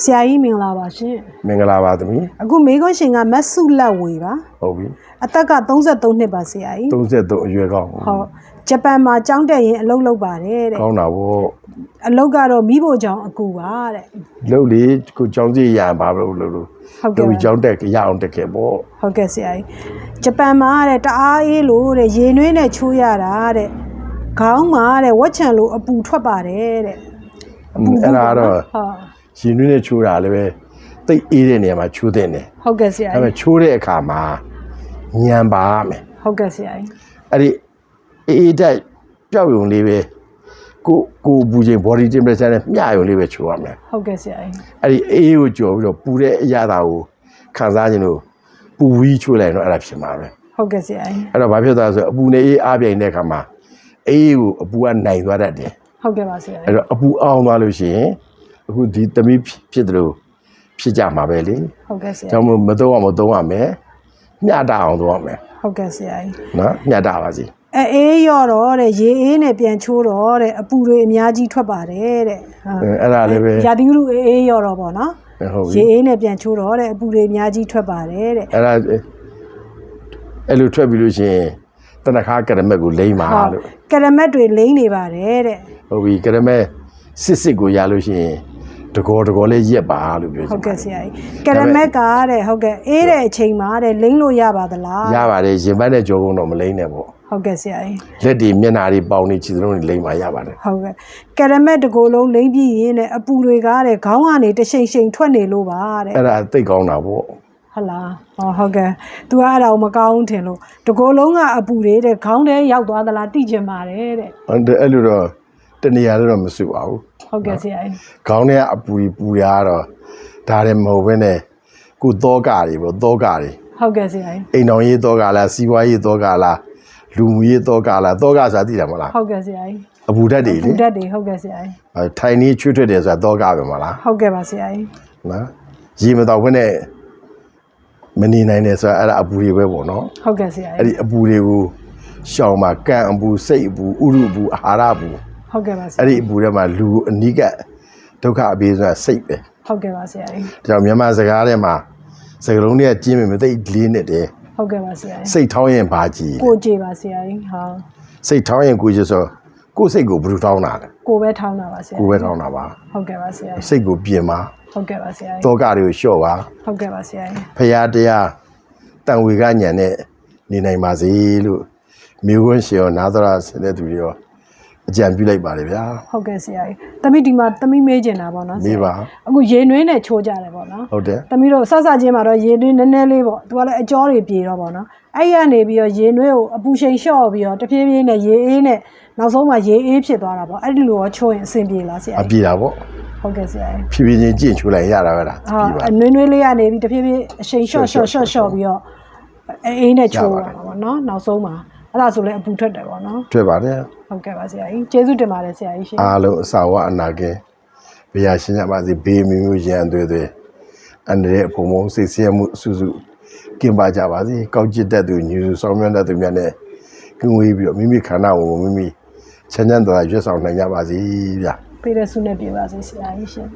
ဆရာကြီးမင်္ဂလာပါရှင်မင်္ဂလာပါသမီးအခုမေခွန်းရှင်ကမတ်စုလက်ဝေပါဟုတ်ပြီအသက်က33နှစ်ပါဆရာကြီး33အရွယ်ကောင်းဟုတ်ဂျပန်မှာကျောင်းတက်ရင်အလုပ်လုပ်ပါတယ်တဲ့ကောင်းတာဗောအလုပ်ကတော့မိဖို့ကြောင့်အကူပါတဲ့လုပ်လေကိုကျောင်းစီရပါလို့ဟုတ်ကဲ့ကျောင်းတက်ရအောင်တက်ခဲ့ဗောဟုတ်ကဲ့ဆရာကြီးဂျပန်မှာတဲ့တအားအေးလို့တဲ့ရေနွေးနဲ့ချိုးရတာတဲ့ခေါင်းမှာတဲ့ဝက်ချံလို့အပူထွက်ပါတယ်တဲ့အဲ့ဒါတော့ဟုတ်ရေနွေးနဲ့ချိုးတာလည်းပဲတိတ်အေးတဲ့နေရာမှာချိုးတဲ့နေဟုတ်ကဲ့ဆရာကြီးအဲ့ဒါချိုးတဲ့အခါမှာညံပါမယ်ဟုတ်ကဲ့ဆရာကြီးအဲ့ဒီအေးတက်ပြောက်ယုံလေးပဲကိုပူခြင်း body temperature နဲ့မျှယုံလေးပဲချိုးရမယ်ဟုတ်ကဲ့ဆရာကြီးအဲ့ဒီအေးကိုကြော်ပြီးတော့ပူတဲ့အရာတာကိုခံစားခြင်းလို့ပူပြီးချိုးလိုက်တော့အဲ့ဒါဖြစ်မှာပဲဟုတ်ကဲ့ဆရာကြီးအဲ့တော့ဘာဖြစ်သွားလဲဆိုအပူနဲ့အေးအားပြိုင်တဲ့အခါမှာအေးကိုအပူကနိုင်သွားတတ်တယ်ဟုတ်ကဲ့ပါဆရာကြီးအဲ့တော့အပူအောင်သွားလို့ရှိရင်အခုဒီသမီးဖြစ်တယ်လို့ဖြစ်ကြမှာပဲလေဟုတ်ကဲ့ဆရာကျွန်တော်မသုံးရမယ်မျှတအောင်သုံးရမယ်ဟုတ်ကဲ့ဆရာကြီးနော်မျှတပါစီအေးရော့တော့တဲ့ရေအေးနဲ့ပြန်ချိုးတော့တဲ့အပူတွေအများကြီးထွက်ပါတယ်တဲ့အဲ့ဒါလည်းပဲရာသီဥတုအေးရော့တော့ပေါ့နော်ရေအေးနဲ့ပြန်ချိုးတော့တဲ့အပူတွေအများကြီးထွက်ပါတယ်တဲ့အဲ့ဒါအဲ့လိုထွက်ပြီးလို့ရှိရင်တနခါကရမက်ကိုလိမ့်ပါလို့ကရမက်တွေလိမ့်နေပါတယ်တဲ့ဟုတ်ပြီကရမက်စစ်ကိုရလို့ရှိရင်တကောလေးရက်ပါလို့ပြောချင်ဟုတ်ကဲ့ဆရာကြီးကရမက်ကတဲ့ဟုတ်ကဲ့အေးတဲ့အချိန်မှာတဲ့လိမ့်လို့ရပါသလားရပါတယ်ရင်ပတ်နဲ့ကြောကုန်းတော့မလိမ့်နဲ့ပေါ့ဟုတ်ကဲ့ဆရာကြီးလက်တွေမျက်နှာတွေပေါင်တွေခြေစလုံးတွေလိမ့်ပါရပါတယ်ဟုတ်ကဲ့ကရမက်တကိုယ်လုံးလိမ့်ပြီးရင်တဲ့အပူတွေကတဲ့ခေါင်းကနေတရှိန်ရှိန်ထွက်နေလို့ပါတဲ့အဲ့ဒါသိကောင်းတာပေါ့ဟုတ်လားဟုတ်ကဲ့ तू အဲ့ဒါကိုမကောင်းထင်လို့တကိုယ်လုံးကအပူတွေတဲ့ခေါင်းထဲရောက်သွားသလားသိချင်ပါတယ်တဲ့အဲ့လိုတော့တနေရာတော့မစုပါဘူးဟုတ်ကဲ့ဆရာကြီးခေါင်းထဲကအပူပူရတော့ဒါလည်းမဟုတ်ဘဲနဲ့ကိုသောကတွေပေါ့သောကတွေဟုတ်ကဲ့ဆရာကြီးအိမ်တော်ရေးသောကလားစီးပွားရေးသောကလားလူမှုရေးသောကလားသောကဆိုတာသိတယ်မလားဟုတ်ကဲ့ဆရာကြီးအပူဓာတ်တွေလေအပူဓာတ်တွေဟုတ်ကဲ့ဆရာကြီးထိုင်နေချွတ်ထွက်တယ်ဆိုတာသောကပဲမလားဟုတ်ကဲ့ပါဆရာကြီးနော်ရေမတော့ဘဲနဲ့မနေနိုင်တယ်ဆိုတာအဲ့ဒါအပူတွေပဲပေါ့နော်ဟုတ်ကဲ့ဆရာကြီးအဲ့ဒီအပူတွေကိုရှောင်မှာကံအပူစိတ်အပူဥရုအပူအာဟာရအပူဟုတ်ကဲ့ပါဆရာအဲ့ဒီအပူထဲမှာလူအနိကဒုက္ခအပေးဆိုတာစိတ်ပဲဟုတ်ကဲ့ပါဆရာကြီးဒါကြောင့်မြန်မာစကားထဲမှာစကားလုံးတွေကကျင်းမြမသိလေးနဲ့တယ်ဟုတ်ကဲ့ပါဆရာကြီးစိတ်ထောင်းရင်ဘာကြည့်ကိုကြည်ပါဆရာကြီးဟာစိတ်ထောင်းရင်ကိုကြည့်ဆိုကိုစိတ်ကိုဘယ်လိုထောင်းတာလဲကိုပဲထောင်းတာပါဆရာကိုပဲထောင်းတာပါဟုတ်ကဲ့ပါဆရာကြီးစိတ်ကိုပြင်ပါဟုတ်ကဲ့ပါဆရာကြီးတောကတွေကိုလျှော့ပါဟုတ်ကဲ့ပါဆရာကြီးဖရာတရားတန်ဝေကညံနဲ့နေနိုင်ပါစေလို့မြေခွန်းရှင်ရောနာသရဆတဲ့သူတွေရောအကြံပြုလိုက်ပါလေဗျာဟုတ်ကဲ့ဆရာကြီးသမီးဒီမှာသမီးမေးကျင်တာပေါ့နော်မေးပါအခုရေနွေးနဲ့ချိုးကြတယ်ပေါ့နော်ဟုတ်တယ်သမီးတို့ဆက်ချင်းမှာတော့ရေနွေးနည်းနည်းလေးပေါ့သူကလည်းအကြောတွေပြေတော့ပေါ့နော်အဲ့ရနေပြီးတော့ရေနွေးကိုအပူရှိန်လျှော့ပြီးတော့တဖြည်းဖြည်းနဲ့ရေအေးနဲ့နောက်ဆုံးမှရေအေးဖြစ်သွားတာပေါ့အဲ့ဒီလိုရောချိုးရင်အဆင်ပြေလားဆရာကြီးအပြေတာပေါ့ဟုတ်ကဲ့ဆရာကြီးဖြည်းဖြည်းချင်းကြင့်ချိုးလိုက်ရတာပဲလားပြေပါနွေးနွေးလေးကနေပြီးတဖြည်းဖြည်းအရှိန်လျှော့ပြီးတော့အေးနဲ့ချိုးရတာပေါ့နော်နောက်ဆုံးမှာအဲ့ဒါဆိုလည်းအပူထွက်တယ်ပေါ့နော်ထွက်ပါတယ်ဟုတ်ကဲ့ပါဆရာကြီးကျေးဇူးတင်ပါတယ်ဆရာကြီးရှင်အားလုံးအစာဝအနာကင်းဘုရားရှင်ရပါစေဘေးမျိုးရန်သွေးအန္တရာယ်ဘုံဘုံစိတ်ဆင်းမှုစုစုကင်းပါကြပါစေကောက်ကျစ်တတ်သူညူစုဆောင်မြတ်တတ်သူများနဲ့ကင်းဝေးပြီးတော့မိမိခန္ဓာကိုမိမိချမ်းသာရွတ်ဆောင်နိုင်ကြပါစေဗျာပေးတဲ့ဆုနဲ့ပြပါစေဆရာကြီးရှင်